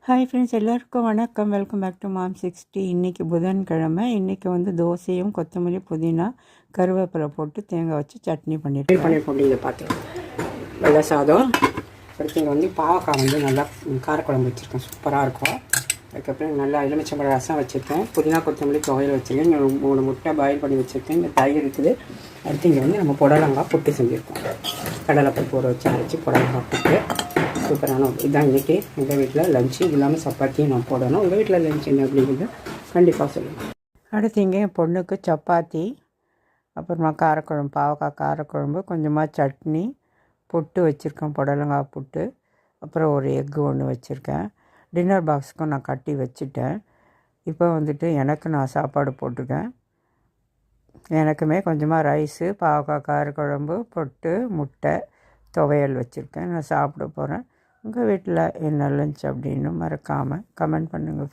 Hi friends, எல்லாருக்கும் வணக்கம். Welcome back to mom 60. இன்றைக்கி புதன்கிழமை. இன்றைக்கி வந்து தோசையும் கொத்தமல்லி புதினா கருவேப்பிலை போட்டு தேங்காய் வச்சு சட்னி பண்ணியிருக்கோம். இதை பார்த்து வெள்ளை சாதம். அடுத்து இங்கே வந்து பாவக்காய் வந்து நல்லா காரக்குழம்பு வச்சுருக்கேன், சூப்பராக இருக்கும். அதுக்கப்புறம் நல்லா எலுமிச்சம்பழம் ரசம் வச்சுருக்கேன், புதினா கொத்தமல்லி துவையல் வச்சுருக்கேன், இங்கே 3 முட்டை பாயில் பண்ணி வச்சுருக்கேன், இந்த தயிர் இருக்குது. அடுத்து இங்கே வந்து நம்ம புடலங்காய் புட்டு செஞ்சுருக்கோம். கடலைப்பருப்பு ஊற வச்சு அரைச்சி புடலங்காய் புட்டு சூப்பரான இதுதான் இன்றைக்கி எங்கள் வீட்டில் லஞ்சு. இது இல்லாமல் சப்பாத்தியும் நான் போடணும். உங்கள் வீட்டில் லஞ்ச் என்ன அப்படிங்கிறது கண்டிப்பாக சொல்லுங்கள். அடுத்து இங்கே என் பொண்ணுக்கு சப்பாத்தி, அப்புறமா காரக்குழம்பு, பாவக்காய் காரக்குழம்பு, கொஞ்சமாக சட்னி, புட்டு வச்சுருக்கேன், புடலங்காய் புட்டு, அப்புறம் ஒரு எக்கு ஒன்று வச்சுருக்கேன். டின்னர் பாக்ஸுக்கும் நான் கட்டி வச்சுட்டேன். இப்போ வந்துட்டு எனக்கு நான் சாப்பாடு போட்டிருக்கேன். எனக்குமே கொஞ்சமாக ரைஸு, பாவக்காய் காரக்குழம்பு, புட்டு, முட்டை, துவையல் வச்சுருக்கேன். நான் சாப்பிட போகிறேன். உங்கள் வீட்டில் என்ன லஞ்ச் அப்படின்னு மறக்காமல் கமெண்ட் பண்ணுங்கள்.